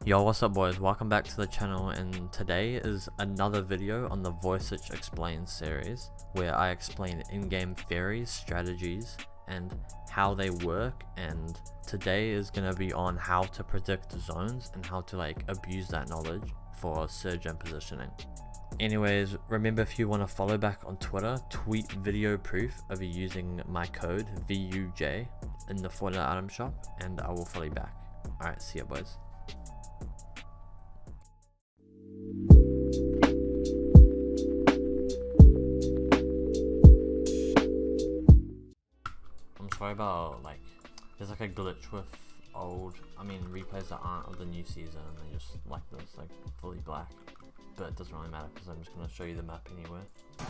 Yo, what's up boys, welcome back to the channel, and today is another video on the Vujcich Explains series where I explain in-game theories, strategies, and how they work. And today is going to be on how to predict zones and how to abuse that knowledge for surge and positioning. Anyways, remember, if you want to follow back on Twitter, tweet video proof of you using my code VUJ in the Fortnite item shop and I will follow you back. Alright, see ya boys. Sorry about there's a glitch with replays that aren't of the new season, and they just this fully black, but it doesn't really matter because I'm just going to show you the map anyway.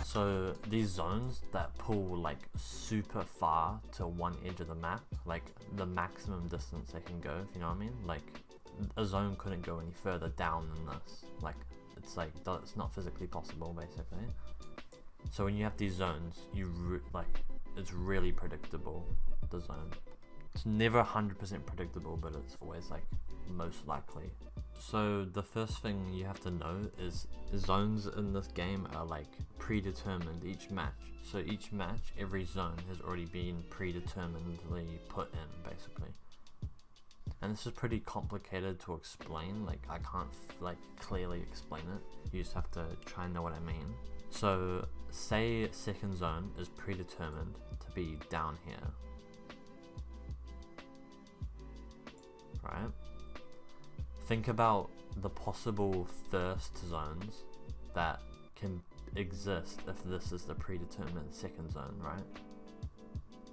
So these zones that pull super far to one edge of the map, the maximum distance they can go, if you know what I mean, a zone couldn't go any further down than this. It's not physically possible basically. So when you have these zones, it's really predictable, the zone. It's never 100% predictable, but it's always most likely. So the first thing you have to know is zones in this game are predetermined each match. So each match, every zone has already been predeterminedly put in basically. And this is pretty complicated to explain, I can't clearly explain it. You just have to try and know what I mean. So say second zone is predetermined to be down here, right? Think about the possible first zones that can exist if this is the predetermined second zone, right?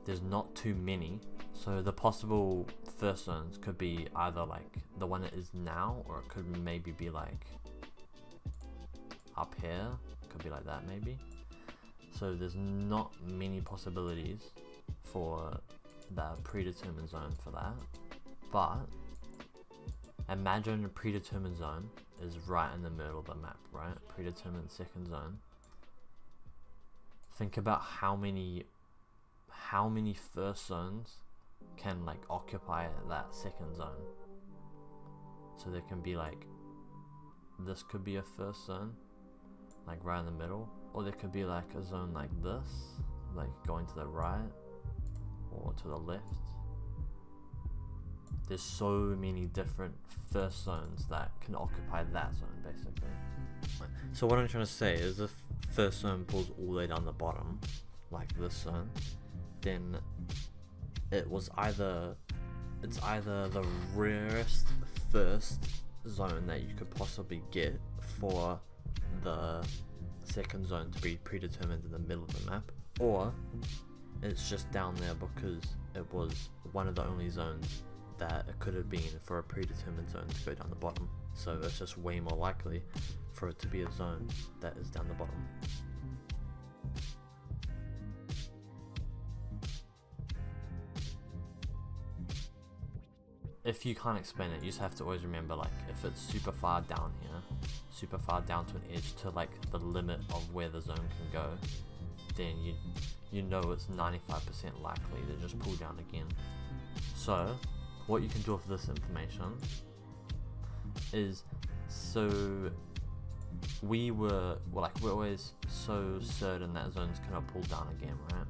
There's not too many, so the possible first zones could be either the one it is now, or it could maybe be up here. Could be like that maybe. So there's not many possibilities for that predetermined zone for that. But imagine a predetermined zone is right in the middle of the map, right? Predetermined second zone. Think about how many first zones can occupy that second zone. So there can be this could be a first zone, right in the middle, or there could be a zone like this, going to the right or to the left. There's so many different first zones that can occupy that zone basically. So what I'm trying to say is if first zone pulls all the way down the bottom, like this zone, then it's either the rarest first zone that you could possibly get for the second zone to be predetermined in the middle of the map, or it's just down there because it was one of the only zones that it could have been for a predetermined zone to go down the bottom. So it's just way more likely for it to be a zone that is down the bottom. If you can't explain it, you just have to always remember, if it's super far down here, super far down to an edge to the limit of where the zone can go, then you know it's 95% likely to just pull down again. So what you can do with this information is, so we're always so certain that zone's gonna pull down again, right?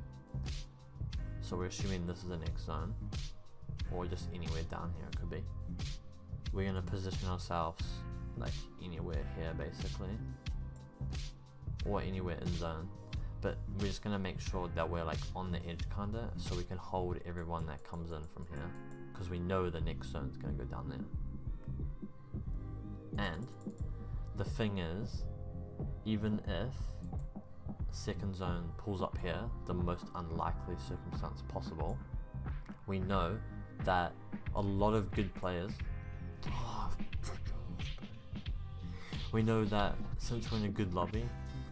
So we're assuming this is the next zone, or just anywhere down here it could be. We're gonna position ourselves anywhere here basically, or anywhere in zone, but we're just gonna make sure that we're on the edge kinda, so we can hold everyone that comes in from here, because we know the next zone's gonna go down there. And the thing is, even if second zone pulls up here, the most unlikely circumstance possible, we know that a lot of good players, we know that since we're in a good lobby,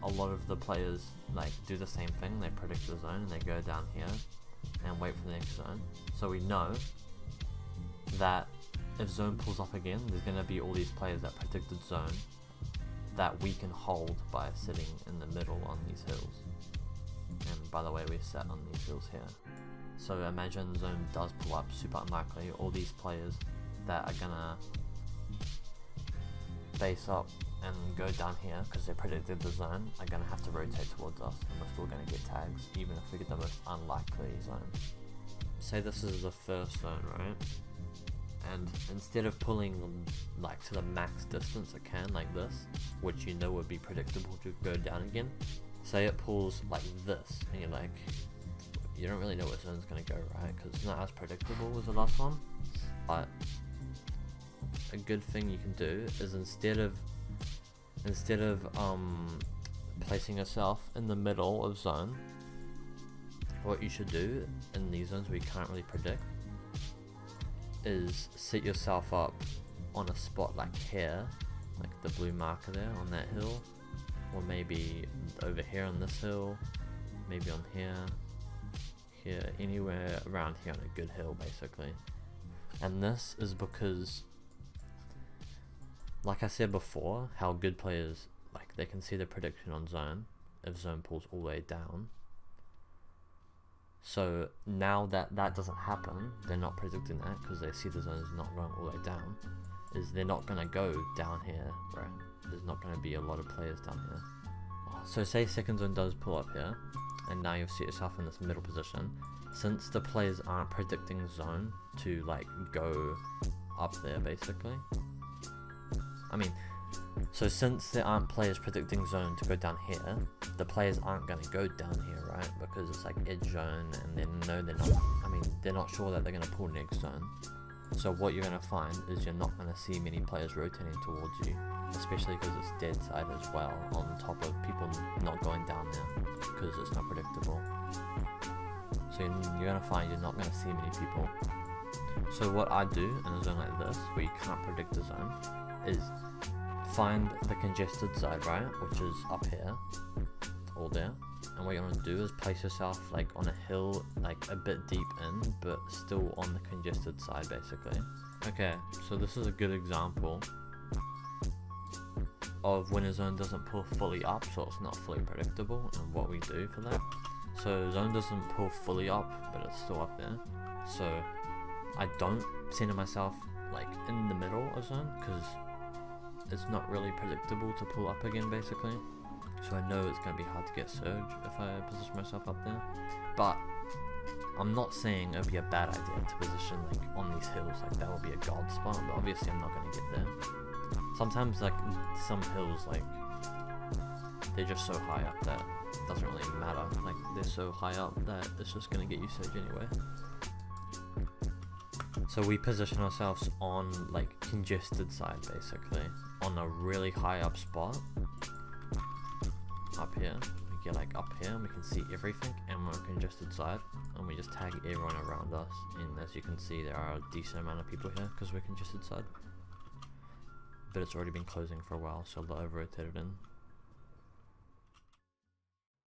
a lot of the players do the same thing. They predict the zone and they go down here and wait for the next zone. So we know that if zone pulls up again, there's going to be all these players that predicted zone that we can hold by sitting in the middle on these hills. And by the way, we're sat on these hills here. So imagine zone does pull up, super unlikely, all these players that are gonna base up and go down here because they predicted the zone are going to have to rotate towards us, and we're still going to get tags even if we get the most unlikely zone. Say this is the first zone, right? And instead of pulling like to the max distance it can, like this, which you know would be predictable to go down again, say it pulls like this, and you're like, you don't really know what zone's going to go, right? Because it's not as predictable as the last one. But a good thing you can do is instead of placing yourself in the middle of zone, what you should do in these zones where you can't really predict is set yourself up on a spot like here, like the blue marker there on that hill, or maybe over here on this hill, maybe on here, anywhere around here on a good hill basically. And this is because, like I said before, how good players, like, they can see the prediction on zone if zone pulls all the way down. So now that that doesn't happen, they're not predicting that because they see the zone is not going all the way down, is they're not going to go down here, right? There's not going to be a lot of players down here. So say second zone does pull up here, and now you've set yourself in this middle position. Since the players aren't predicting zone to like go up there basically, so since there aren't players predicting zone to go down here, the players aren't going to go down here, right? Because it's like edge zone, and they're not sure that they're going to pull next zone. So what you're going to find is you're not going to see many players rotating towards you, especially because it's dead side as well, on top of people not going down there because it's not predictable. So you're going to find you're not going to see many people. So what I do in a zone like this, where you can't predict the zone, is find the congested side, right, which is up here, all there, and what you want to do is place yourself like on a hill, like a bit deep in, but still on the congested side basically. Okay, so this is a good example of when a zone doesn't pull fully up, so it's not fully predictable, and what we do for that. So zone doesn't pull fully up, but it's still up there, so I don't center myself like in the middle of zone because it's not really predictable to pull up again basically. So I know it's going to be hard to get surge if I position myself up there. But I'm not saying it would be a bad idea to position like on these hills, like that would be a god spot, but obviously I'm not going to get there. Sometimes like some hills, like they're just so high up that it doesn't really matter. Like they're so high up that it's just going to get you surge anyway. So we position ourselves on like congested side basically, on a really high up spot. Up here, we get like up here and we can see everything, and we're on congested side, and we just tag everyone around us, and as you can see there are a decent amount of people here because we're congested side. But it's already been closing for a while, so they're over rotated in.